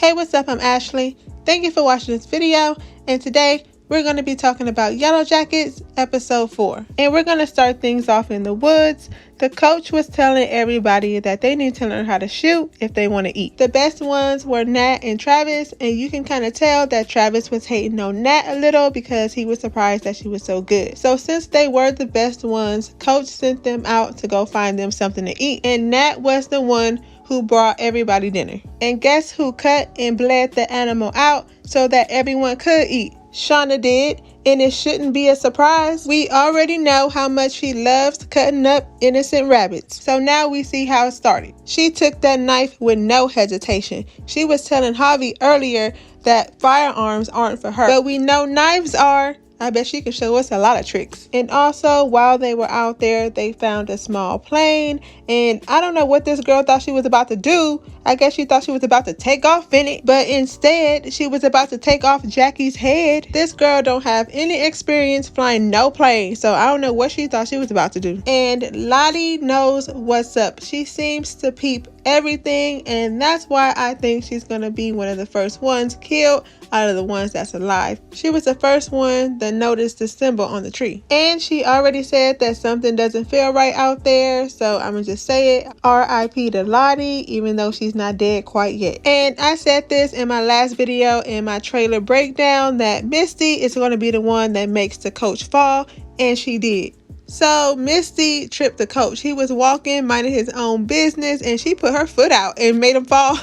Hey, what's up? I'm Ashley. Thank you for watching this video, and today we're going to be talking about Yellowjackets episode 4. And we're going to start things off in the woods. The coach was telling everybody that they need to learn how to shoot if they want to eat. The best ones were Nat and Travis, and you can kind of tell that Travis was hating on Nat a little because he was surprised that she was so good. So since they were the best ones, coach sent them out to go find them something to eat, and Nat was the one who brought everybody dinner. And guess who cut and bled the animal out so that everyone could eat? Shauna did, and it shouldn't be a surprise. We already know how much she loves cutting up innocent rabbits. So now we see how it started. She took that knife with no hesitation. She was telling Javi earlier that firearms aren't for her, but we know knives are. I bet she could show us a lot of tricks. And also, while they were out there, they found a small plane. And I don't know what this girl thought she was about to do. I guess she thought she was about to take off in it. But instead, she was about to take off Jackie's head. This girl don't have any experience flying no plane. So I don't know what she thought she was about to do. And Lottie knows what's up. She seems to peep everything. And that's why I think she's going to be one of the first ones killed out of the ones that's alive. She was the first one that noticed the symbol on the tree. And she already said that something doesn't feel right out there. So I'm gonna just say it. R.I.P. to Lottie, even though she's not dead quite yet. And I said this in my last video in my trailer breakdown that Misty is going to be the one that makes the coach fall. And she did. So Misty tripped the coach. He was walking, minding his own business, and she put her foot out and made him fall.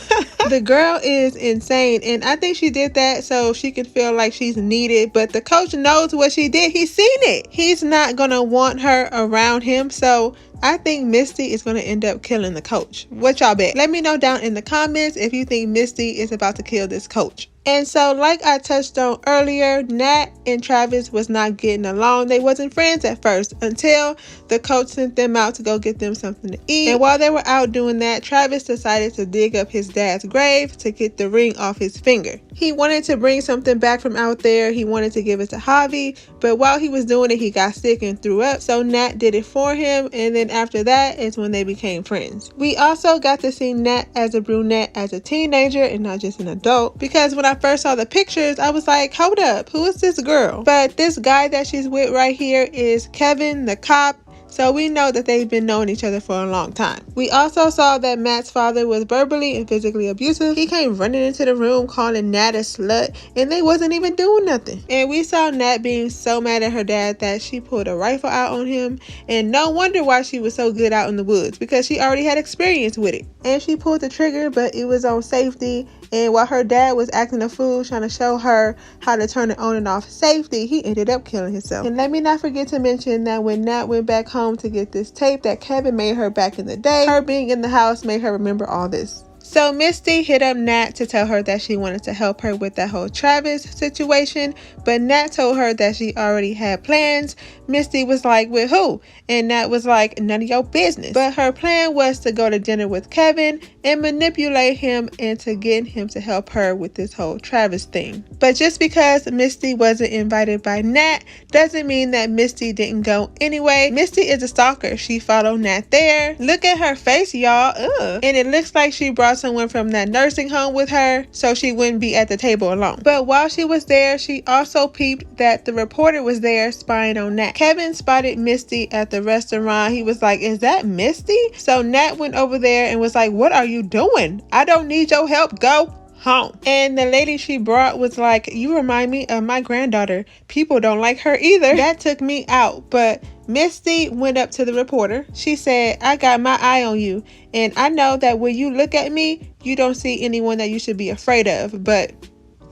The girl is insane, and I think she did that so she could feel like she's needed. But the coach knows what she did. He's seen it. He's not gonna want her around him, so I think Misty is going to end up killing the coach. What y'all bet? Let me know down in the comments if you think Misty is about to kill this coach. And so, like I touched on earlier, Nat and Travis was not getting along. They wasn't friends at first until the coach sent them out to go get them something to eat. And while they were out doing that, Travis decided to dig up his dad's grave to get the ring off his finger. He wanted to bring something back from out there. He wanted to give it to Javi, but while he was doing it, he got sick and threw up. So Nat did it for him, and then after that is when they became friends. We also got to see Nat as a brunette as a teenager and not just an adult, because when I first saw the pictures, I was like, hold up, who is this girl? But this guy that she's with right here is Kevin, the cop. So we know that they've been knowing each other for a long time. We also saw that Matt's father was verbally and physically abusive. He came running into the room calling Nat a slut, and they wasn't even doing nothing. And we saw Nat being so mad at her dad that she pulled a rifle out on him. And no wonder why she was so good out in the woods, because she already had experience with it. And she pulled the trigger, but it was on safety. And while her dad was acting a fool trying to show her how to turn it on and off safety, he ended up killing himself. And let me not forget to mention that when Nat went back home to get this tape that Kevin made her back in the day, her being in the house made her remember all this. So Misty hit up Nat to tell her that she wanted to help her with that whole Travis situation, but Nat told her that she already had plans. Misty was like, with who? And Nat was like, none of your business. But her plan was to go to dinner with Kevin and manipulate him into getting him to help her with this whole Travis thing. But just because Misty wasn't invited by Nat doesn't mean that Misty didn't go anyway. Misty is a stalker. She followed Nat there. Look at her face, y'all. Ugh. And it looks like she brought someone from that nursing home with her so she wouldn't be at the table alone. But while she was there, she also peeped that the reporter was there spying on Nat. Kevin spotted Misty at the restaurant. He was like, is that Misty? So Nat went over there and was like, what are you doing? I don't need your help. Go home. And the lady she brought was like, you remind me of my granddaughter. People don't like her either. That took me out. But Misty went up to the reporter. She said, I got my eye on you, and I know that when you look at me, you don't see anyone that you should be afraid of, but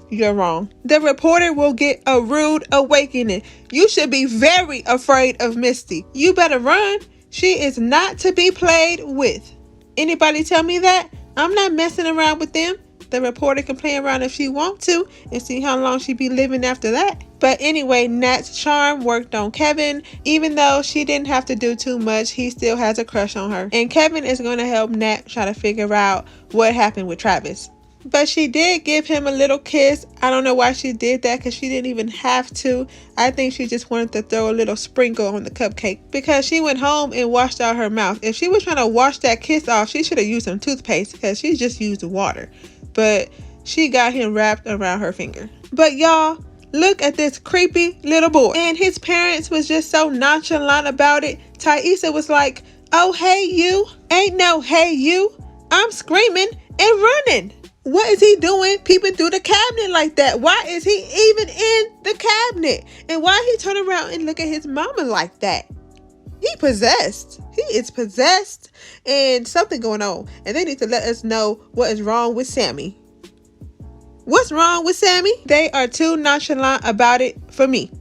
you're wrong. The reporter will get a rude awakening. You should be very afraid of Misty. You better run. She is not to be played with. Anybody tell me that? I'm not messing around with them. The reporter can play around if she wants to and see how long she be living after that. But anyway, Nat's charm worked on Kevin. Even though she didn't have to do too much, he still has a crush on her. And Kevin is going to help Nat try to figure out what happened with Travis. But she did give him a little kiss. I don't know why she did that, because she didn't even have to. I think she just wanted to throw a little sprinkle on the cupcake, because she went home and washed out her mouth. If she was trying to wash that kiss off, she should have used some toothpaste, because she just used water. But she got him wrapped around her finger. But y'all, look at this creepy little boy. And his parents was just so nonchalant about it. Taissa was like, oh, hey, you. Ain't no hey, you. I'm screaming and running. What is he doing peeping through the cabinet like that? Why is he even in the cabinet? And why he turn around and look at his mama like that? He possessed. He is possessed and something going on. And they need to let us know what is wrong with Sammy. What's wrong with Sammy? They are too nonchalant about it for me.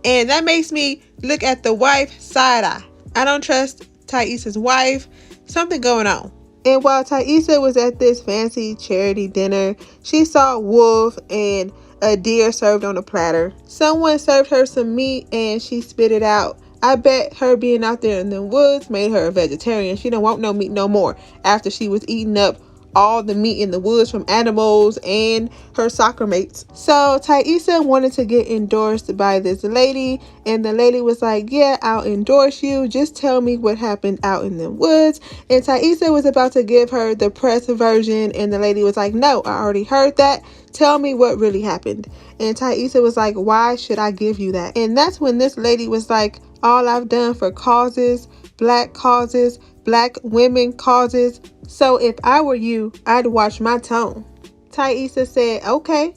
And that makes me look at the wife side eye. I don't trust Taissa's wife. Something going on. And while Taissa was at this fancy charity dinner, she saw Wolf and a deer served on a platter. Someone served her some meat and she spit it out. I bet her being out there in the woods made her a vegetarian. She don't want no meat no more after she was eating up all the meat in the woods from animals and her soccer mates. So Taissa wanted to get endorsed by this lady, and the lady was like, yeah, I'll endorse you. Just tell me what happened out in the woods. And Taissa was about to give her the press version, and the lady was like, no, I already heard that. Tell me what really happened. And Taissa was like, why should I give you that? And that's when this lady was like, all I've done for causes, black women causes. So if I were you, I'd watch my tone. Taissa said, okay,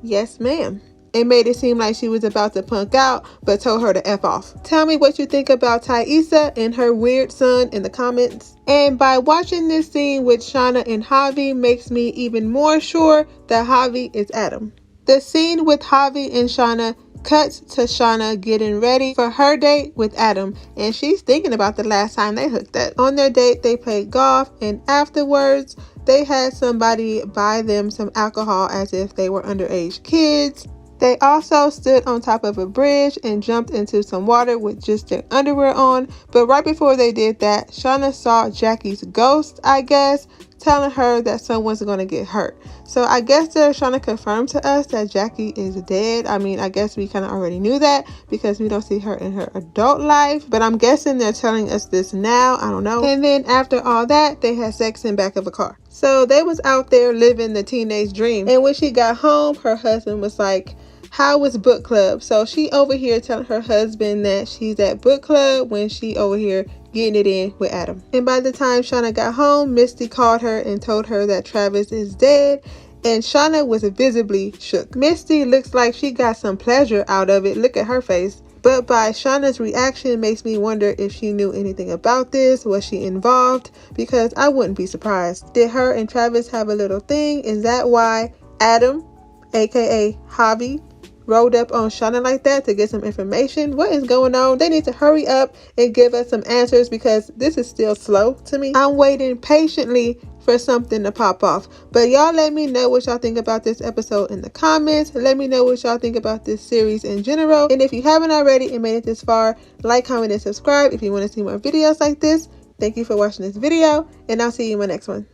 yes ma'am. It made it seem like she was about to punk out, but told her to F off. Tell me what you think about Taissa and her weird son in the comments. And by watching this scene with Shauna and Javi makes me even more sure that Javi is Adam. The scene with Javi and Shauna cuts to Shauna getting ready for her date with Adam, and she's thinking about the last time they hooked up. On their date, they played golf, and afterwards, they had somebody buy them some alcohol as if they were underage kids. They also stood on top of a bridge and jumped into some water with just their underwear on, but right before they did that, Shauna saw Jackie's ghost, I guess, telling her that someone's going to get hurt. So I guess they're trying to confirm to us that Jackie is dead. I mean, I guess we kind of already knew that because we don't see her in her adult life, but I'm guessing they're telling us this now. I don't know. And then after all that, they had sex in back of a car. So they was out there living the teenage dream. And when she got home, her husband was like, how was book club? So she over here telling her husband that she's at book club when she over here getting it in with Adam. And by the time Shauna got home, Misty called her and told her that Travis is dead, and Shauna was visibly shook. Misty looks like she got some pleasure out of it. Look at her face. But by Shauna's reaction makes me wonder if she knew anything about this. Was she involved? Because I wouldn't be surprised. Did her and Travis have a little thing? Is that why Adam, aka Javi, rolled up on Shauna like that to get some information? What is going on? They need to hurry up and give us some answers because this is still slow to me. I'm waiting patiently for something to pop off. But y'all let me know what y'all think about this episode in the comments. Let me know what y'all think about this series in general. And if you haven't already and made it this far, like, comment, and subscribe if you want to see more videos like this. Thank you for watching this video, and I'll see you in my next one.